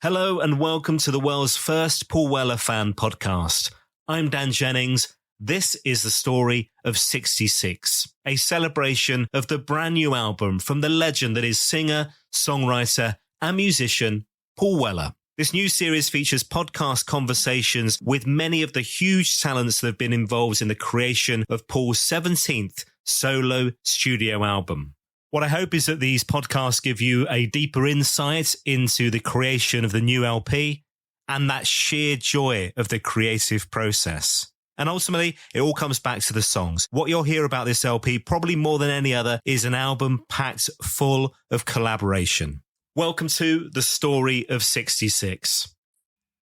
Hello and welcome to the world's first Paul Weller fan podcast. I'm Dan Jennings. This is the story of 66, a celebration of the brand new album from the legend that is singer, songwriter and musician Paul Weller. This new series features podcast conversations with many of the huge talents that have been involved in the creation of Paul's 17th solo studio album. What I hope is that these podcasts give you a deeper insight into the creation of the new LP and that sheer joy of the creative process. And ultimately, it all comes back to the songs. What you'll hear about this LP, probably more than any other, is an album packed full of collaboration. Welcome to the story of 66.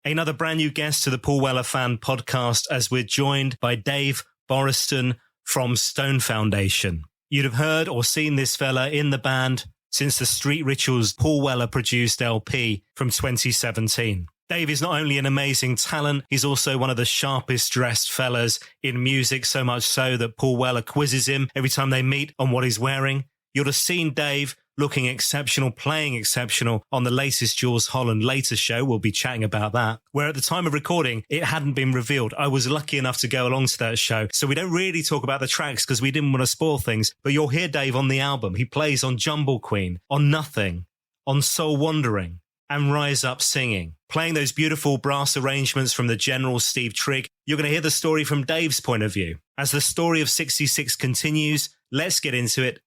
Another brand new guest to the Paul Weller Fan podcast as we're joined by Dave Boraston from Stone Foundation. You'd have heard or seen this fella in the band since the Street Rituals Paul Weller produced LP from 2017. Dave is not only an amazing talent, he's also one of the sharpest dressed fellas in music, so much so that Paul Weller quizzes him every time they meet on what he's wearing. You'll have seen Dave looking exceptional, playing exceptional on the latest Jules Holland Later show. We'll be chatting about that. Where at the time of recording, it hadn't been revealed. I was lucky enough to go along to that show. So we don't really talk about the tracks because we didn't want to spoil things. But you'll hear Dave on the album. He plays on Jumble Queen, on Nothing, on Soul Wandering, and Rise Up Singing. Playing those beautiful brass arrangements from the General Steve Trigg. You're going to hear the story from Dave's point of view. As the story of 66 continues, let's get into it.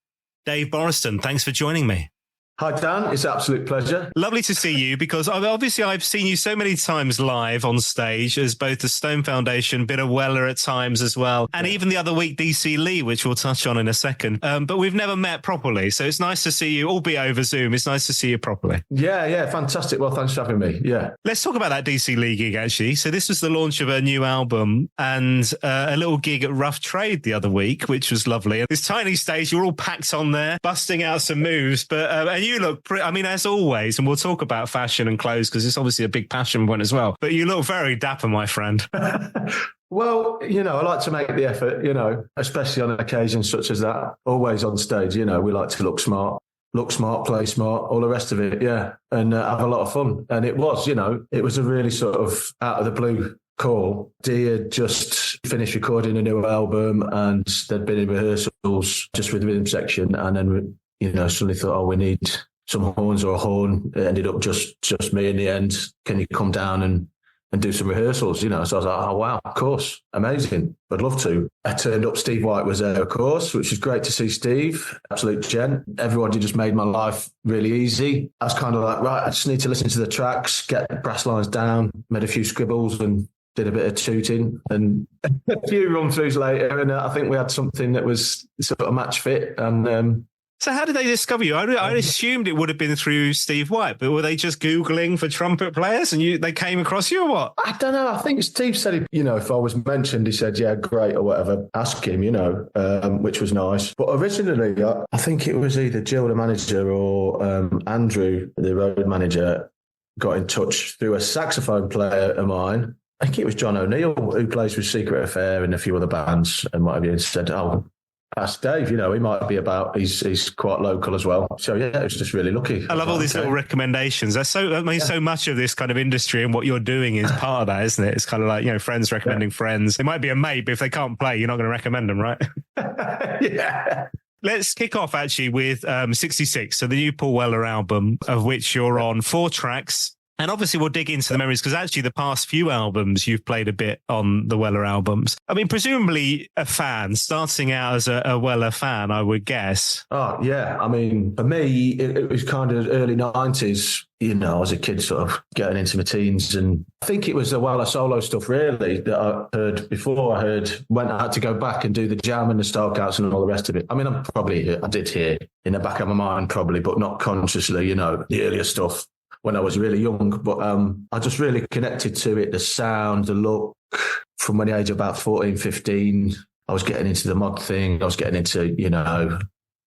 Dave Boraston, thanks for joining me. Hi, Dan. It's an absolute pleasure. Lovely to see you because obviously I've seen you so many times live on stage as both the Stone Foundation, bit of Weller at times as well. And even the other week, DC Lee, which we'll touch on in a second. But we've never met properly. So it's nice to see you, albeit over Zoom. It's nice to see you properly. Yeah. Fantastic. Well, thanks for having me. Yeah. Let's talk about that DC Lee gig, actually. So this was the launch of a new album and a little gig at Rough Trade the other week, which was lovely. This tiny stage, you're all packed on there, busting out some moves. But and you look pretty, I mean, as always, and we'll talk about fashion and clothes because it's obviously a big passion point as well. But you look very dapper, my friend. Well, I like to make the effort, especially on occasions such as that. Always on stage, we like to look smart, play smart, all the rest of it, yeah, and have a lot of fun. And it was, it was a really sort of out of the blue call. Dee had just finished recording a new album and they'd been in rehearsals just with the rhythm section, and then suddenly thought, we need some horns or a horn. It ended up just me in the end. Can you come down and do some rehearsals? So I was like, oh, wow, of course. Amazing. I'd love to. I turned up. Steve White was there, of course, which was great to see Steve. Absolute gent. Everybody just made my life really easy. I was kind of like, right, I just need to listen to the tracks, get the brass lines down, made a few scribbles and did a bit of tooting and a few run-throughs later. And I think we had something that was sort of match fit. And so how did they discover you? I assumed it would have been through Steve White, but were they just Googling for trumpet players and they came across you or what? I don't know. I think Steve said, if I was mentioned, he said, yeah, great or whatever. Ask him, which was nice. But originally, I think it was either Jill, the manager, or Andrew, the road manager, got in touch through a saxophone player of mine. I think it was John O'Neill, who plays with Secret Affair and a few other bands and what have you, and said, ask Dave, he might be about, he's quite local as well. So yeah, it was just really lucky. I love all these little recommendations. So much of this kind of industry and what you're doing is part of that, isn't it? It's kind of like, friends recommending friends. It might be a mate, but if they can't play, you're not going to recommend them, right? Yeah. Let's kick off actually with 66. So the new Paul Weller album, of which you're on 4 tracks. And obviously we'll dig into the memories because actually the past few albums you've played a bit on the Weller albums. I mean, presumably a fan, starting out as a Weller fan, I would guess. Oh, yeah. I mean, for me, it was kind of early 90s. I was a kid sort of getting into my teens, and I think it was the Weller solo stuff really that I heard before. I had to go back and do the jam and the Starkouts and all the rest of it. I mean, I did hear in the back of my mind probably, but not consciously, the earlier stuff when I was really young. But I just really connected to it, the sound, the look. From when the age of about 14, 15, I was getting into the mod thing. I was getting into,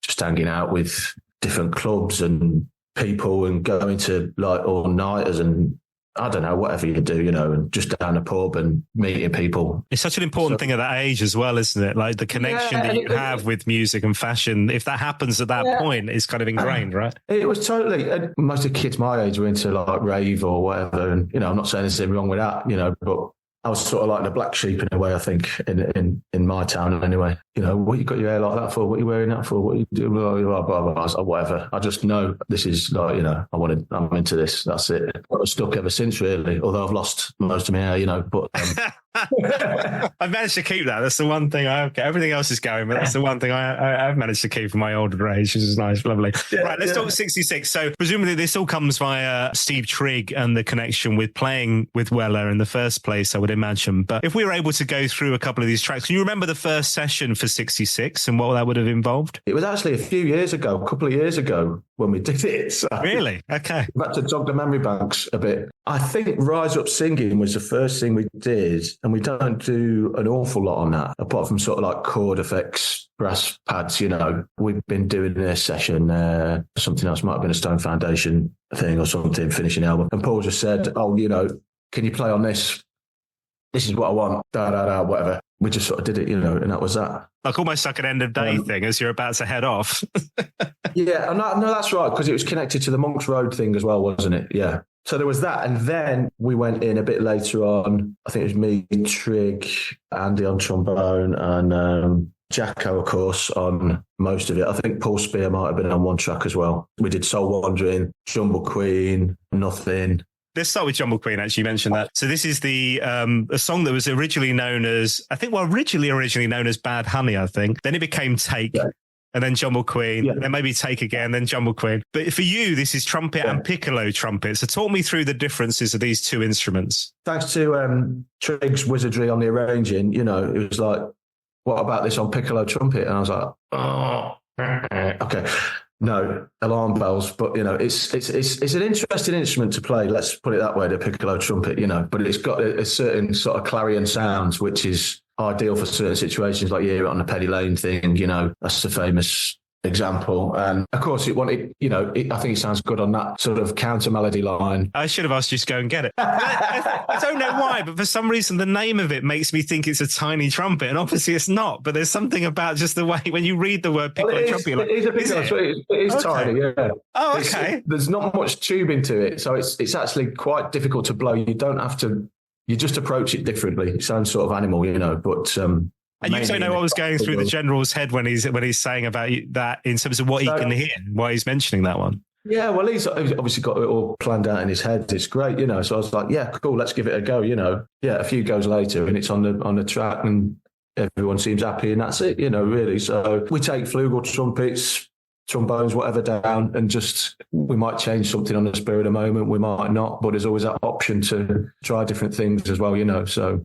just hanging out with different clubs and people and going to like all-nighters and I don't know, whatever you do, and just down a pub and meeting people. It's such an important thing at that age as well, isn't it? Like the connection that you have with music and fashion, if that happens at that point, it's kind of ingrained, right? It was totally, most of the kids my age were into like rave or whatever. And, I'm not saying there's anything wrong with that, but I was sort of like the black sheep in a way, I think, in my town anyway. What you got your hair like that for? What you wearing that for? What you do? Blah, blah, blah, blah. I was like, whatever. I just know this is like, I'm into this. That's it. I've stuck ever since, really. Although I've lost most of my hair, but. I've managed to keep that. That's the one thing I have. Everything else is going, but that's the one thing I've managed to keep from my older age, which is nice, lovely. Right, let's talk 66. So presumably this all comes via Steve Trigg and the connection with playing with Weller in the first place, I would imagine. But if we were able to go through a couple of these tracks, can you remember the first session for 66 and what that would have involved? It was actually a couple of years ago when we did it. So really? Okay. We've had to jog the memory banks a bit. I think Rise Up Singing was the first thing we did, and we don't do an awful lot on that, apart from sort of like chord effects, brass pads, We've been doing a session, something else, might have been a Stone Foundation thing or something, finishing album. And Paul just said, can you play on this? This is what I want, whatever. We just sort of did it, and that was that. Like almost like an end of day thing as you're about to head off. Yeah, no, that's right, because it was connected to the Monks Road thing as well, wasn't it? Yeah. So there was that. And then we went in a bit later on. I think it was me, Trigg, Andy on trombone, and Jacko, of course, on most of it. I think Paul Spear might have been on one track as well. We did Soul Wandering, Jumble Queen, Nothing. Let's start with Jumble Queen, actually. You mentioned that. So this is the a song that was originally known as, originally known as Bad Honey, I think. Then it became Take. Yeah. And then Jumble Queen, then maybe Take Again, then Jumble Queen. But for you, this is trumpet and piccolo trumpet. So talk me through the differences of these two instruments. Thanks to Trigg's wizardry on the arranging, it was like, what about this on piccolo trumpet? And I was like, oh, okay. No, alarm bells, but it's an interesting instrument to play. Let's put it that way, the piccolo trumpet, but it's got a certain sort of clarion sound, which is ideal for certain situations, like you hear it on the Penny Lane thing, that's the famous example. And of course it wanted, I think it sounds good on that sort of counter melody line. I should have asked you to go and get it. I don't know why, but for some reason the name of it makes me think it's a tiny trumpet, and obviously it's not, but there's something about just the way when you read the word piccolo trumpet, it is a piccolo trumpet. It is okay. Tiny, yeah. Oh, okay. There's not much tubing to it, so it's actually quite difficult to blow. You don't have to, you just approach it differently. It sounds sort of animal, but and you don't know what was going through the general's head when he's saying about that in terms of what he can hear, why he's mentioning that one. Yeah, well, he's obviously got it all planned out in his head. It's great, So I was like, yeah, cool, let's give it a go, Yeah, a few goes later, and it's on the track, and everyone seems happy, and that's it, really. So we take flugel trumpets, trombones, whatever down, and just we might change something on the spur of the moment, we might not, but there's always that option to try different things as well, So.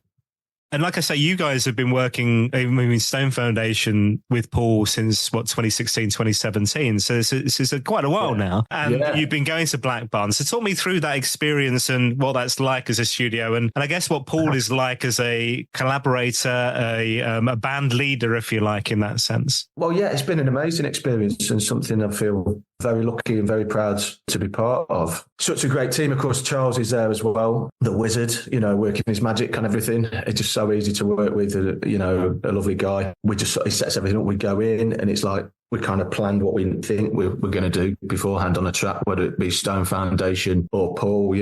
And like I say, you guys have been working, Stone Foundation with Paul since, 2016, 2017. So this is quite a while now. And you've been going to Black Barn. So talk me through that experience and what that's like as a studio. And I guess what Paul is like as a collaborator, a band leader, if you like, in that sense. Well, yeah, it's been an amazing experience and something I feel very lucky and very proud to be part of. Such a great team. Of course, Charles is there as well, the wizard, working his magic and everything. It's just so easy to work with, a lovely guy. He sets everything up. We go in and it's like we kind of planned what we think we're going to do beforehand on the track, whether it be Stone Foundation or Paul.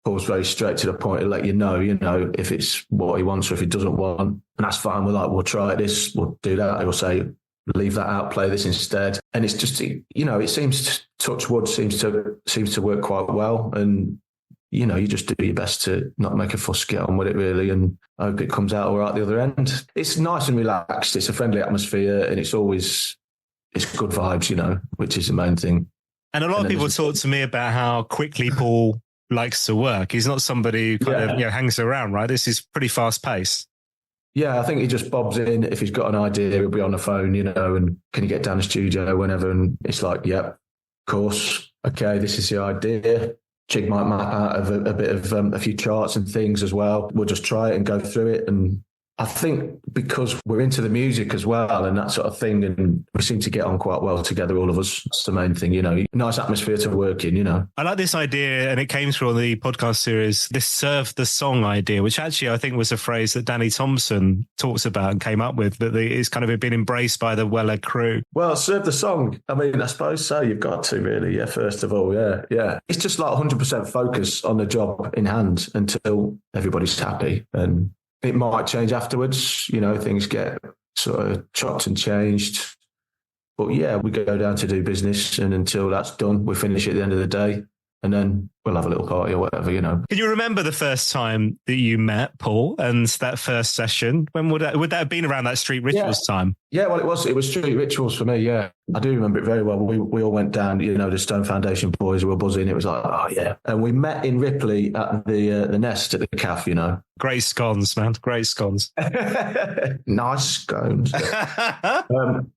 Paul's very straight to the point to let you know, if it's what he wants or if he doesn't want. And that's fine. We're like, we'll try this, we'll do that. I will say, leave that out, play this instead. And it's just, it seems, touch wood, seems to work quite well. And, you just do your best to not make a fuss, get on with it really. And I hope it comes out all right the other end. It's nice and relaxed. It's a friendly atmosphere and it's good vibes, which is the main thing. And a lot of people talk to me about how quickly Paul likes to work. He's not somebody who kind of, hangs around, right? This is pretty fast paced. Yeah, I think he just bobs in. If he's got an idea, he'll be on the phone, and can you get down the studio whenever? And it's like, yep, of course. Okay, this is the idea. Chig might map out of a bit of a few charts and things as well. We'll just try it and go through it. And I think because we're into the music as well and that sort of thing, and we seem to get on quite well together, all of us. That's the main thing, nice atmosphere to work in, I like this idea, and it came through on the podcast series, this serve the song idea, which actually I think was a phrase that Danny Thompson talks about and came up with, that it's kind of been embraced by the Weller crew. Well, serve the song. I mean, I suppose so. You've got to really, first of all, yeah. It's just like 100% focus on the job in hand until everybody's happy. And it might change afterwards, things get sort of chopped and changed. But yeah, we go down to do business, and until that's done, we finish at the end of the day, and then we'll have a little party or whatever, Can you remember the first time that you met Paul and that first session? When would that have been? Around that Street Rituals time? Yeah, well, it was Street Rituals for me, yeah. I do remember it very well. We all went down, the Stone Foundation boys were buzzing. It was like, oh, yeah. And we met in Ripley at the Nest at the cafe, Great scones, man. Great scones. Nice scones. I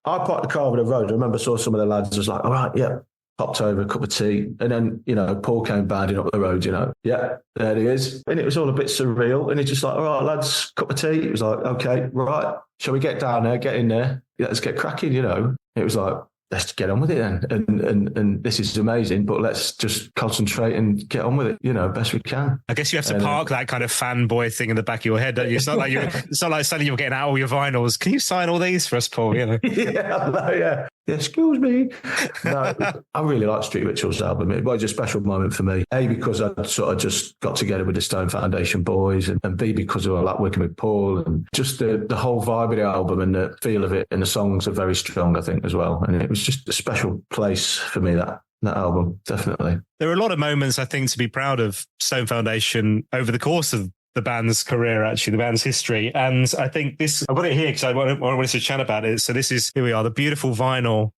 parked the car over the road. I remember saw some of the lads. I was like, all right, yeah. Popped over, a cup of tea, and then, Paul came bounding up the road, Yeah, there he is. And it was all a bit surreal. And he's just like, all right, lads, cup of tea. It was like, okay, right. Shall we get down there, get in there? Yeah, let's get cracking, It was like, let's get on with it then. And this is amazing, but let's just concentrate and get on with it, best we can. I guess you have to park that kind of fanboy thing in the back of your head, don't you? It's not like suddenly you're getting out all your vinyls. Can you sign all these for us, Paul? Yeah. Excuse me. No, I really like Street Rituals album. It was a special moment for me. A, because I sort of just got together with the Stone Foundation boys, and B, because I like working with Paul, and just the whole vibe of the album and the feel of it, and the songs are very strong, I think, as well. And it was just a special place for me, that album, definitely. There are a lot of moments, I think, to be proud of Stone Foundation over the course of the band's career, actually, the band's history. And I think I've got it here because I wanted to chat about it. So here we are, the beautiful vinyl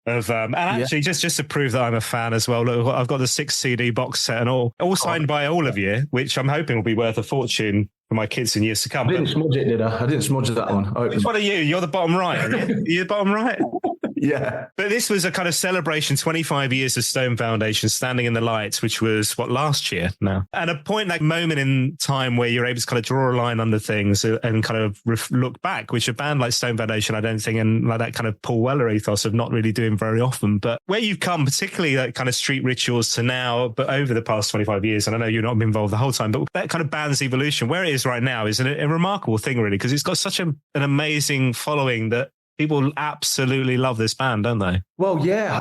of, and actually just to prove that I'm a fan as well. Look, I've got the 6 CD box set and all signed by all of you, which I'm hoping will be worth a fortune for my kids in years to come. I didn't smudge it, did I? I didn't smudge that one. Which one are you? You're the bottom right, aren't you? You're the bottom right? Yeah. But this was a kind of celebration, 25 years of Stone Foundation, Standing in the Lights, which was, last year now? And a moment in time where you're able to kind of draw a line under things and kind of look back, which a band like Stone Foundation, I don't think, and like that kind of Paul Weller ethos of not really doing very often. But where you've come, particularly that kind of Street Rituals to now, but over the past 25 years, and I know you've not been involved the whole time, but that kind of band's evolution, where it is right now, is a remarkable thing, really, because it's got such an amazing following that people absolutely love this band, don't they? Well, yeah,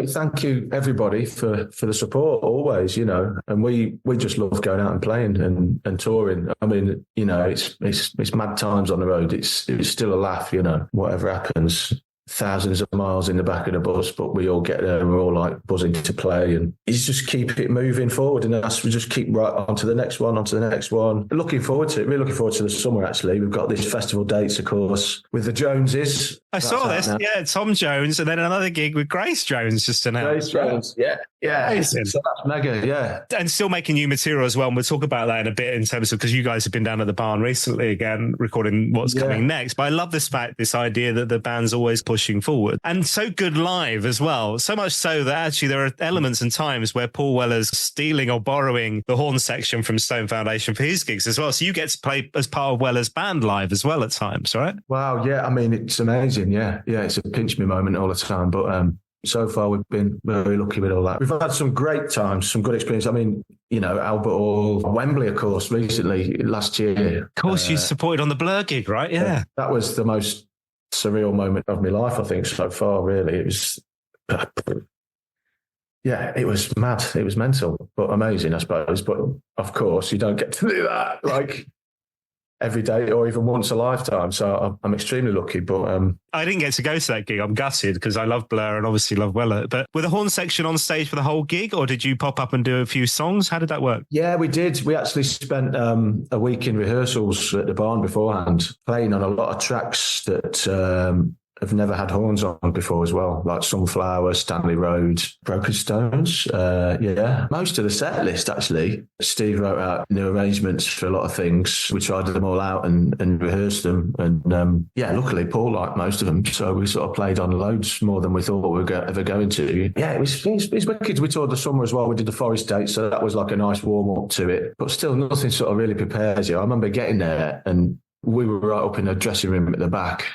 thank you everybody for the support always, and we just love going out and playing and touring. I mean, it's mad times on the road. It's still a laugh, whatever happens. Thousands of miles in the back of the bus, but we all get there and we're all like buzzing to play, and you just keep it moving forward, and we just keep right on to the next one. Looking forward to it. Really looking forward to the summer, actually. We've got these festival dates, of course, with the Joneses. I saw this. Now. Yeah, Tom Jones, and then another gig with Grace Jones just announced. Grace Jones, yeah. Amazing. So that's mega, yeah. And still making new material as well. And we'll talk about that in a bit in terms of, because you guys have been down at the barn recently again, recording what's coming next. But I love this idea that the band's always pushing forward. And so good live as well. So much so that actually there are elements and times where Paul Weller's stealing or borrowing the horn section from Stone Foundation for his gigs as well. So you get to play as part of Weller's band live as well at times, right? Wow, yeah. I mean, it's amazing, yeah. Yeah, it's a pinch me moment all the time. But so far, we've been very lucky with all that. We've had some great times, some good experience. I mean, Albert Hall, Wembley, of course, recently, last year. Of course, you supported on the Blur gig, right? Yeah. That was the most surreal moment of my life, I think, so far, really. It was, it was mad. It was mental, but amazing, I suppose. But, of course, you don't get to do that, every day or even once a lifetime. So I'm extremely lucky. But I didn't get to go to that gig. I'm gutted because I love Blur and obviously love Weller. But were the horn section on stage for the whole gig, or did you pop up and do a few songs? How did that work? Yeah, we did. We actually spent a week in rehearsals at the barn beforehand, playing on a lot of tracks that have never had horns on before as well, like Sunflower, Stanley Road, Broken Stones. Most of the set list, actually. Steve wrote out new arrangements for a lot of things. We tried them all out and rehearsed them. And luckily Paul liked most of them. So we sort of played on loads more than we thought we were ever going to. Yeah, it was wicked. We toured the summer as well. We did the Forest date. So that was like a nice warm up to it. But still, nothing sort of really prepares you. I remember getting there and we were right up in the dressing room at the back,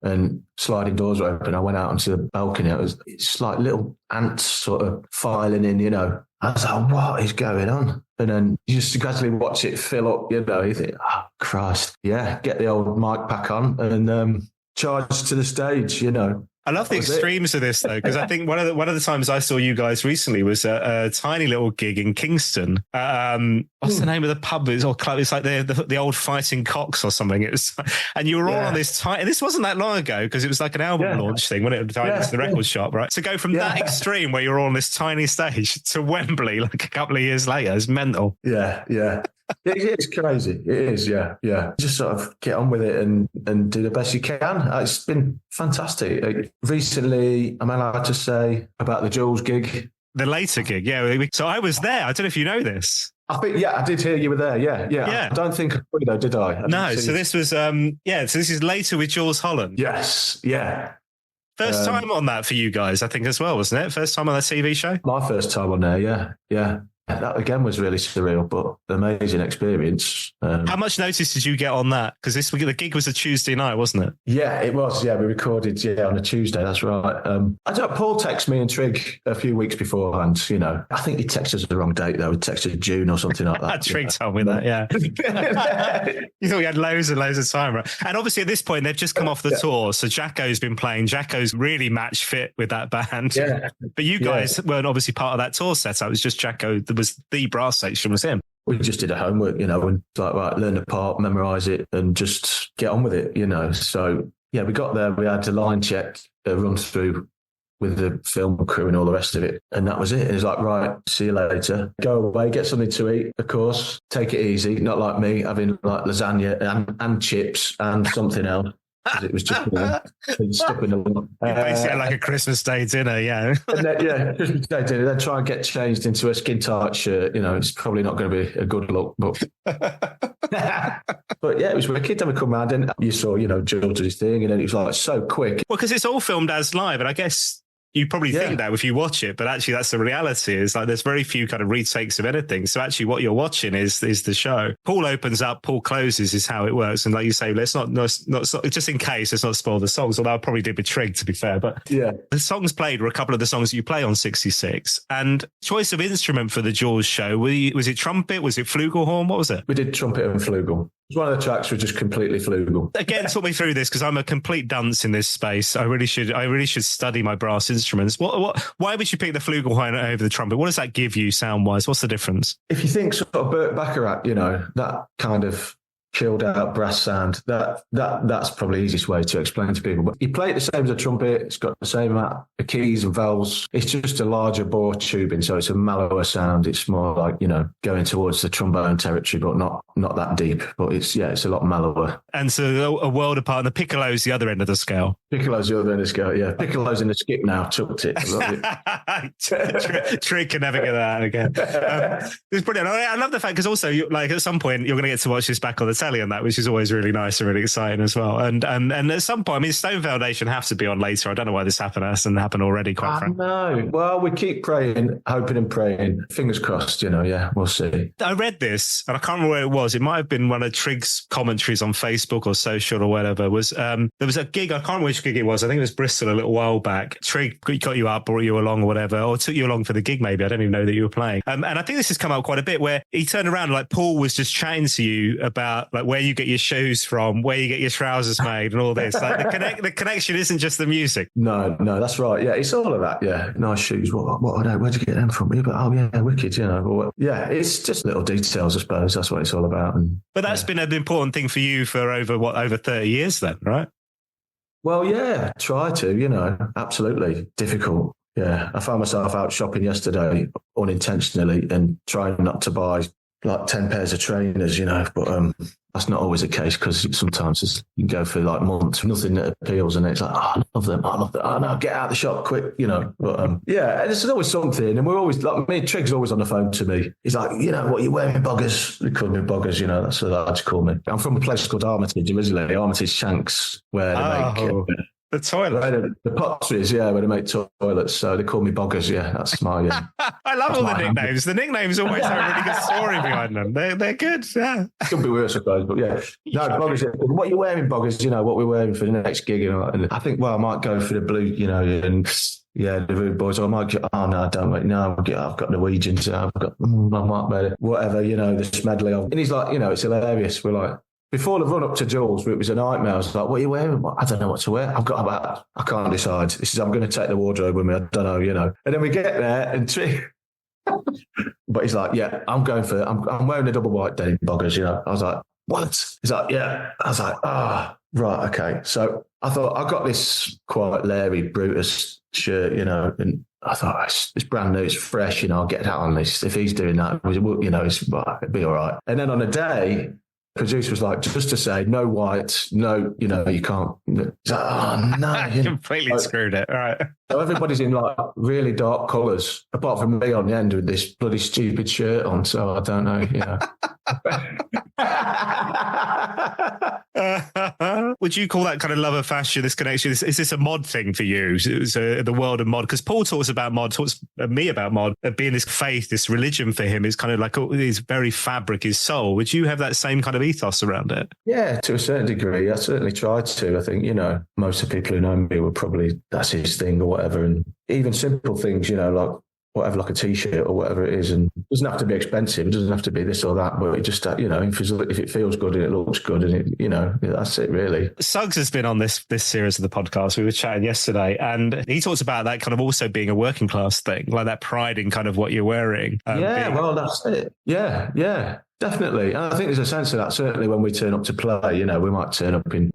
and sliding doors were open. I went out onto the balcony. It's like little ants sort of filing in, you know. I was like, what is going on? And then you just gradually watch it fill up, you know. You think, oh, Christ. Yeah, get the old mic back on and charge to the stage, you know. I love the extremes of this, though, because I think one of the times I saw you guys recently was a tiny little gig in Kingston. What's the name of the pub? It's like the old Fighting Cocks or something. It was, and you were all on this tiny. And this wasn't that long ago because it was like an album launch thing when it was into the record shop, right? To go from that extreme where you're all on this tiny stage to Wembley like a couple of years later is mental. Yeah. It's crazy. It is, yeah. Just sort of get on with it and do the best you can. It's been fantastic. Recently, I'm allowed to say about the Jules gig. The later gig, yeah. So I was there. I don't know if you know this. I think, I did hear you were there. Yeah. I don't think I put it though, did I? No. So this was, so this is later with Jules Holland. Yes. Yeah. First time on that for you guys, I think, as well, wasn't it? First time on that TV show? My first time on there, yeah. That again was really surreal, but amazing experience. How much notice did you get on that? Because the gig was a Tuesday night, wasn't it? Yeah, it was. Yeah, we recorded on a Tuesday. That's right. Paul texted me and Trig a few weeks beforehand. You know, I think he texted us the wrong date though. He texted June or something like that. Trig told me that. Yeah. You thought we had loads and loads of time, right? And obviously at this point they've just come off the tour, so Jacko's been playing. Jacko's really match fit with that band. Yeah. But you guys weren't obviously part of that tour setup. It was just Jacko. Was the brass section was him. We just did a homework, you know, and like, right, learn the part, memorize it, and just get on with it, you know. So yeah, we got there. We had a line check, a run through with the film crew and all the rest of it, and that was it. It was like, right, see you later. Go away, get something to eat, of course. Take it easy, not like me having like lasagna and chips and something else. It was just stuck in the basically like a Christmas Day dinner, yeah. Christmas Day dinner. Then try and get changed into a skin tight shirt. You know, it's probably not going to be a good look, but but yeah, it was wicked. Then we come round and you saw, you know, Jules did his thing, and then it was like so quick. Well, because it's all filmed as live, and I guess you probably think that if you watch it, but actually that's the reality. Is like there's very few kind of retakes of anything. So actually what you're watching is the show. Paul opens up, Paul closes is how it works. And like you say, let's not just in case, let's not spoil the songs, although I probably did with Trig, to be fair. But the songs played were a couple of the songs that you play on 66. And choice of instrument for the Jaws show, was it trumpet? Was it flugelhorn? What was it? We did trumpet and flugel. One of the tracks was just completely flugel. Again, talk me through this because I'm a complete dunce in this space. I really should study my brass instruments. Why would you pick the flugelhorn over the trumpet? What does that give you sound wise? What's the difference? If you think sort of Burt Bacharach, you know, that kind of chilled out brass sound, that's probably the easiest way to explain to people. But you play it the same as a trumpet. It's got the same amount of keys and valves. It's just a larger bore tubing, so it's a mellower sound. It's more like, you know, going towards the trombone territory, but not that deep. But it's a lot mellower. And so a world apart. And the piccolo's the other end of the scale. Piccolo's the other end of the scale. Yeah, piccolo's in the skip now. Chucked it. Trig can never get that out again. It's brilliant. I love the fact because also, like at some point, you're going to get to watch this back on the telly and that, which is always really nice and really exciting as well. And at some point, I mean, Stone Foundation have to be on later. I don't know why this happened. It hasn't happened already, quite frankly. No. Well, we keep praying, hoping and praying. Fingers crossed, you know, yeah, we'll see. I read this, and I can't remember where it was. It might have been one of Trig's commentaries on Facebook or social or whatever. There was a gig, I can't remember which gig it was. I think it was Bristol a little while back. Trig got you up, brought you along or whatever, or took you along for the gig maybe. I don't even know that you were playing. And I think this has come up quite a bit where he turned around, like Paul was just chatting to you about like where you get your shoes from, where you get your trousers made and all this. Like the connection isn't just the music. No, that's right. Yeah, it's all of that. Yeah, nice shoes. What are they? Where'd you get them from? But oh yeah, wicked. You know. Yeah, it's just little details, I suppose. That's what it's all about. But that's been an important thing for you for over 30 years then, right? Well, yeah, try to. You know, absolutely difficult. Yeah, I found myself out shopping yesterday unintentionally and trying not to buy like 10 pairs of trainers, you know, but that's not always the case because sometimes you can go for like months, nothing that appeals, and it's like, oh, I love them. Oh, no, get out of the shop quick, you know. But yeah, there's always something, and we're always like, me, Trig's always on the phone to me. He's like, you know, what are you wearing, boggers? They call me boggers, you know, that's what they like to call me. I'm from a place called Armitage originally, Armitage Shanks, where they make The toilet. The potteries, yeah, where they make toilets. So they call me Boggers. Yeah, that's my. I love all the nicknames. The nicknames always have a really good story behind them. They're good. Yeah, could be worse, I suppose. But yeah, no, Boggers. What are you wearing, Boggers? You know what we're wearing for the next gig, and I think, well, I might go for the blue. You know, and yeah, the rude boys. I might get. Oh no, I don't. No, I've got Norwegians. I've got. I might wear whatever. You know, this medley of. And he's like, you know, it's hilarious. We're like. Before the run up to Jules, it was a nightmare. I was like, what are you wearing? I don't know what to wear. I can't decide. He says, I'm going to take the wardrobe with me. I don't know, you know. And then we get there and but he's like, yeah, I'm wearing a double white denim, Boggers, you know. I was like, what? He's like, yeah. I was like, right, okay. So I thought, I got this quite Larry Brutus shirt, you know, and I thought, it's brand new, it's fresh, you know, I'll get that on this. If he's doing that, you know, it'd be all right. And then on a day, producer was like, just to say, no white, no, you know, you can't. He's like, oh, no. Completely screwed it. All right. So everybody's in like really dark colours, apart from me on the end with this bloody stupid shirt on. So I don't know, you know. Would you call that kind of love of fashion, this connection? Is this a mod thing for you? So the world of mod? Because Paul talks about mod, talks me about mod, being this faith, this religion for him is kind of like his very fabric, his soul. Would you have that same kind of ethos around it? Yeah, to a certain degree. I certainly tried to. I think, you know, most of the people who know me would probably, that's his thing or whatever. And even simple things, you know, like whatever, like a T-shirt or whatever it is. And it doesn't have to be expensive. It doesn't have to be this or that. But it just, you know, if it feels good and it looks good and it, you know, that's it really. Suggs has been on this series of the podcast. We were chatting yesterday and he talks about that kind of also being a working class thing, like that pride in kind of what you're wearing. Well, that's it. Yeah. Definitely. And I think there's a sense of that, certainly when we turn up to play, you know, we might turn up in,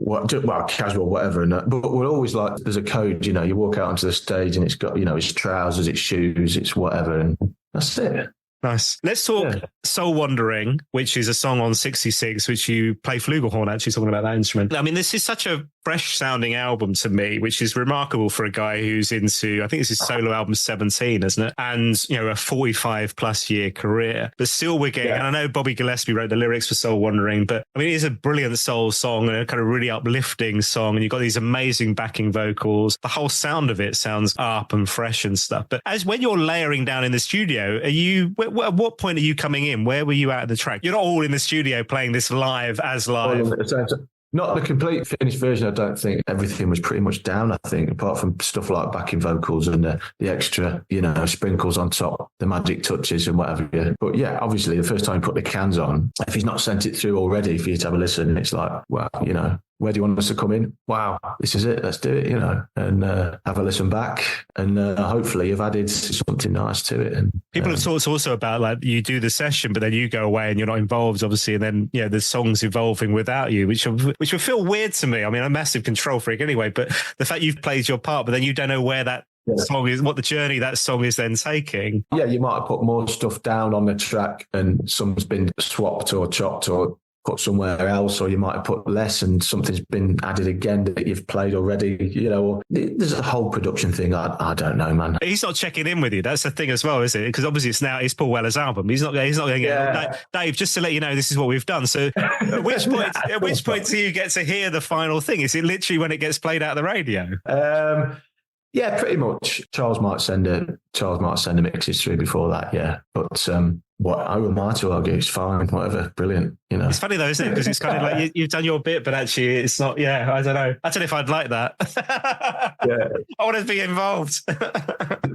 casual, whatever. But we're always like, there's a code, you know, you walk out onto the stage and it's got, you know, it's trousers, it's shoes, it's whatever. And that's it. Nice. Let's talk Soul Wandering, which is a song on 66, which you play flugelhorn, actually talking about that instrument. I mean, this is such a fresh sounding album to me, which is remarkable for a guy who's into, I think this is solo album 17, isn't it? And, you know, a 45 plus year career, but still we're getting, and I know Bobby Gillespie wrote the lyrics for Soul Wandering, but I mean, it is a brilliant soul song and a kind of really uplifting song. And you've got these amazing backing vocals. The whole sound of it sounds up and fresh and stuff. But as when you're layering down in the studio, at what point are you coming in? Where were you at the track? You're not all in the studio playing this live. Not the complete finished version, I don't think. Everything was pretty much down, I think, apart from stuff like backing vocals and the extra, you know, sprinkles on top, the magic touches and whatever. Yeah. But yeah, obviously, the first time you put the cans on, if he's not sent it through already for you to have a listen, it's like, well, you know, where do you want us to come in? Wow, this is it. Let's do it, you know, and have a listen back. And hopefully you've added something nice to it. And people have talked also about like you do the session, but then you go away and you're not involved, obviously. And then, you know, the song's evolving without you, which would feel weird to me. I mean, I'm a massive control freak anyway, but the fact you've played your part, but then you don't know where that song is, what the journey that song is then taking. Yeah, you might have put more stuff down on the track and some's been swapped or chopped or put somewhere else, or you might have put less and something's been added again that you've played already, you know. There's a whole production thing. I don't know, man. He's not checking in with you. That's the thing as well, isn't it? Because obviously it's Paul Weller's album. He's not going to get, Dave, just to let you know, this is what we've done. So at which point do you get to hear the final thing? Is it literally when it gets played out of the radio? Yeah, pretty much. Charles might send a mixes through before that, yeah. But how am I to argue? It's fine, whatever, brilliant, you know. It's funny though, isn't it? Because it's kind of like you've done your bit, but actually it's not. Yeah, I don't know. I don't know if I'd like that. Yeah, I want to be involved.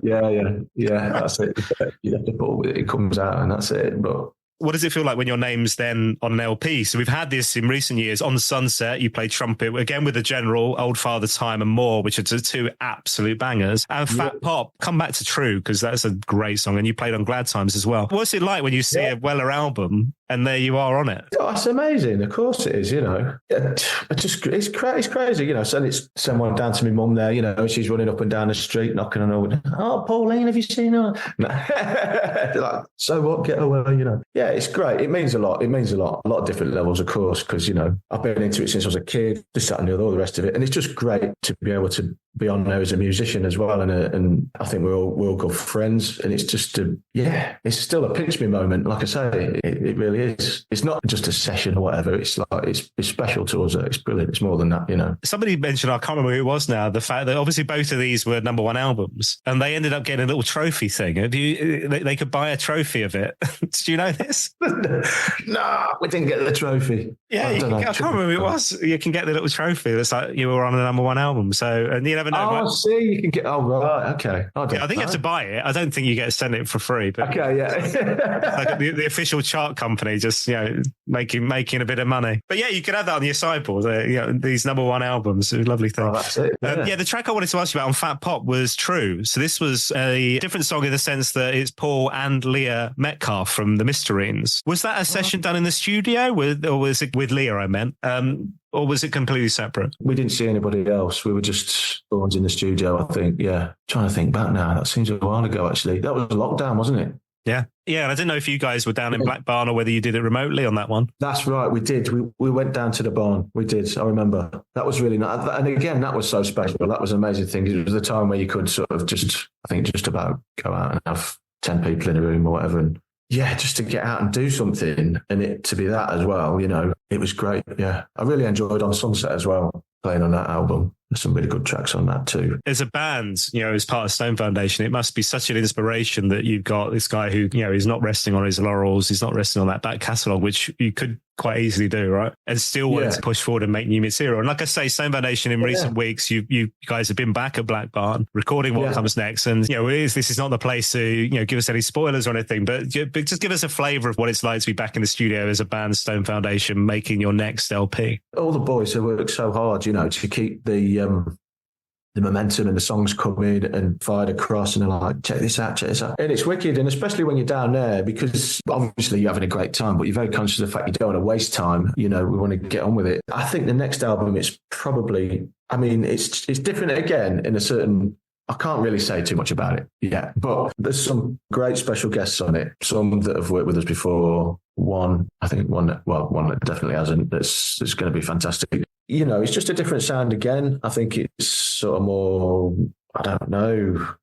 Yeah. That's it. You have to put it comes out, and that's it. But what does it feel like when your name's then on an LP? So we've had this in recent years. On Sunset, you played trumpet, again with the General, Old Father Time and More, which are two absolute bangers. And Fat Pop, Come Back to True, because that's a great song. And you played on Glad Times as well. What's it like when you see a Weller album and there you are on it? Oh, it's amazing. Of course it is, you know. It's crazy, you know. Send one down to my mum there, you know. She's running up and down the street, knocking on her door. Oh, Pauline, have you seen her? Like, so what? Get away, you know. Yeah, it's great. It means a lot. A lot of different levels, of course, because, you know, I've been into it since I was a kid, this, that and the other, all the rest of it. And it's just great to be able to be on there as a musician as well. And I think we're all good friends. And it's just, it's still a pinch me moment. Like I say, it really is. It's not just a session or whatever. It's like, it's special to us. It's brilliant. It's more than that, you know. Somebody mentioned, I can't remember who it was now, the fact that obviously both of these were number one albums and they ended up getting a little trophy thing. They could buy a trophy of it. Did you know this? No, we didn't get the trophy. Yeah, I can't remember who it was. You can get the little trophy that's like you were on the number one album. So, and you never know. Oh, I see. You can get, oh, right. Okay. I think you have to buy it. I don't think you get to send it for free. But okay, yeah. like the official chart company just, making a bit of money. But yeah, you could have that on your sideboard. These number one albums. It was a lovely thing. Oh, that's it. Yeah. The track I wanted to ask you about on Fat Pop was True. So this was a different song in the sense that it's Paul and Leah Metcalf from the Mysterines. Was that a session done in the studio or was it with Leah, I meant? Or was it completely separate? We didn't see anybody else. We were just the ones in the studio, I think. Yeah. Trying to think back now. That seems a while ago, actually. That was lockdown, wasn't it? Yeah. Yeah. And I didn't know if you guys were down in Black Barn or whether you did it remotely on that one. That's right. We did. We went down to the barn. We did. I remember. That was really nice. And again, that was so special. That was an amazing thing. It was the time where you could sort of just about go out and have 10 people in a room or whatever. And yeah, just to get out and do something and it to be that as well, it was great. Yeah. I really enjoyed On Sunset as well, playing on that album. There's some really good tracks on that too. As a band, as part of Stone Foundation, it must be such an inspiration that you've got this guy who, is not resting on his laurels. He's not resting on that back catalogue, which you could quite easily do, right? And still want to push forward and make new material. And like I say, Stone Foundation in recent weeks, you guys have been back at Black Barn recording what comes next. And, this is not the place to, give us any spoilers or anything, but just give us a flavour of what it's like to be back in the studio as a band, Stone Foundation, making your next LP. All the boys have worked so hard, to keep the momentum and the songs come in and fired across and they're like, check this out. And it's wicked. And especially when you're down there, because obviously you're having a great time, but you're very conscious of the fact you don't want to waste time. We want to get on with it. I think the next album is probably, it's different again in a certain, I can't really say too much about it yet, but there's some great special guests on it. Some that have worked with us before. One that definitely hasn't. That's going to be fantastic. It's just a different sound again. I think it's sort of more, I don't know,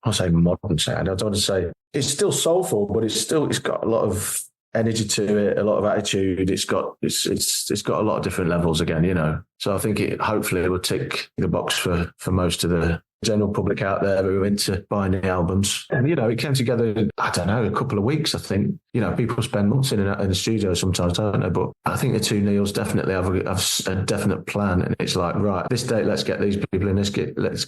I'll say modern sound. I don't want to say it's still soulful, but it's got a lot of energy to it, a lot of attitude. It's got a lot of different levels again, So I think it hopefully will tick the box for most of the general public out there who are into buying the albums. And, it came together in, I don't know, a couple of weeks, I think. People spend months in the studio sometimes, don't they? But I think the two Neils definitely have a definite plan. And it's like, right, this date, let's get these people in, let's do this,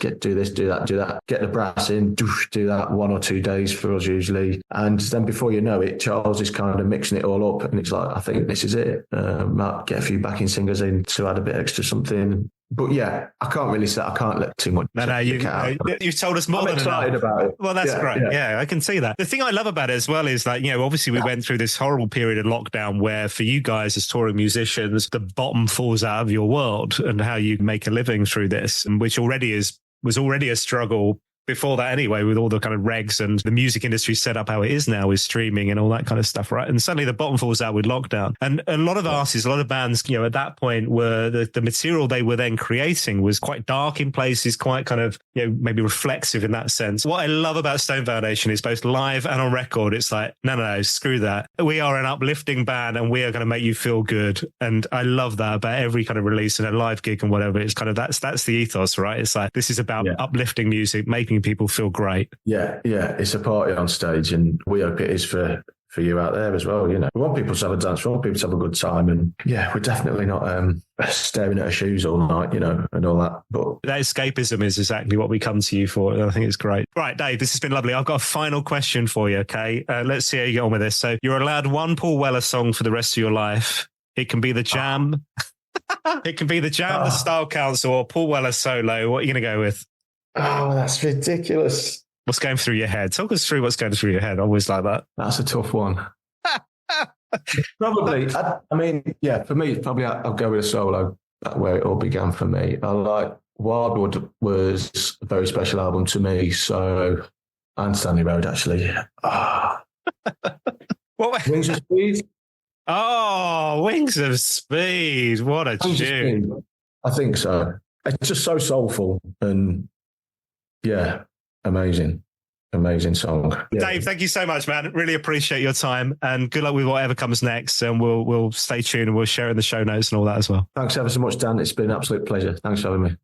do that, get the brass in, do that 1 or 2 days for us usually. And then before you know it, Charles is kind of mixing it all up. And it's like, I think this is it. Might get a few backing singers in to add a bit extra something. But yeah, I can't really say, I can't let too much. No, you've told us more than excited enough. about it. Well, that's great. Yeah, I can see that. The thing I love about it as well is like, obviously we went through this horrible period of lockdown where for you guys as touring musicians, the bottom falls out of your world and how you make a living through this, which was already a struggle before that anyway, with all the kind of regs and the music industry set up how it is now with streaming and all that kind of stuff, right? And suddenly the bottom falls out with lockdown. And a lot of artists, a lot of bands, at that point were the material they were then creating was quite dark in places, quite kind of, maybe reflexive in that sense. What I love about Stone Foundation is both live and on record, it's like, no, screw that. We are an uplifting band and we are going to make you feel good. And I love that about every kind of release and a live gig and whatever. It's kind of, that's the ethos, right? It's like, this is about uplifting music, making people feel great. Yeah. It's a party on stage and we hope it is for you out there as well. We want people to have a dance, we want people to have a good time. And we're definitely not staring at our shoes all night, and all that. But that escapism is exactly what we come to you for. And I think it's great. Right, Dave, this has been lovely. I've got a final question for you, okay? Let's see how you get on with this. So you're allowed one Paul Weller song for the rest of your life. It can be The Jam. It can be The Jam, The Style Council, or Paul Weller solo. What are you going to go with? Oh, that's ridiculous. What's going through your head? Talk us through what's going through your head. I always like that. That's a tough one. Probably. For me, probably I'll go with a solo. That's where it all began for me. I like Wildwood was a very special album to me. So, and Stanley Road, actually. Wings of Speed? Oh, Wings of Speed. What a tune. I think so. it's just so soulful and yeah, amazing song. Yeah. Dave, thank you so much, man. Really appreciate your time and good luck with whatever comes next. And we'll stay tuned and we'll share in the show notes and all that as well. Thanks ever so much, Dan. It's been an absolute pleasure. Thanks for having me.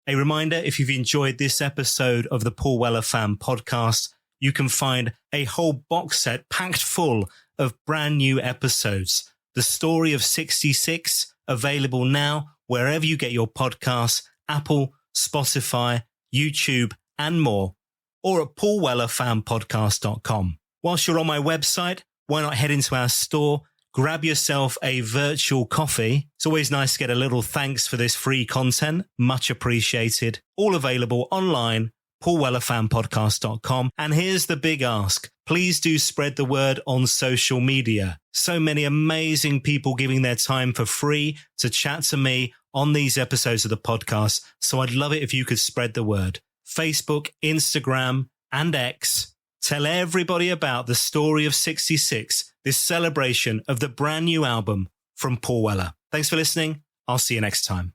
A reminder, if you've enjoyed this episode of the Paul Weller Fan Podcast, you can find a whole box set packed full of brand new episodes. The Story of 66, available now wherever you get your podcasts, Apple, Spotify, YouTube, and more, or at paulwellerfanpodcast.com. Whilst you're on my website, why not head into our store, grab yourself a virtual coffee. It's always nice to get a little thanks for this free content. Much appreciated. All available online, paulwellerfanpodcast.com. And here's the big ask. Please do spread the word on social media. So many amazing people giving their time for free to chat to me on these episodes of the podcast. So I'd love it if you could spread the word. Facebook, Instagram, and X. Tell everybody about the Story of 66, this celebration of the brand new album from Paul Weller. Thanks for listening. I'll see you next time.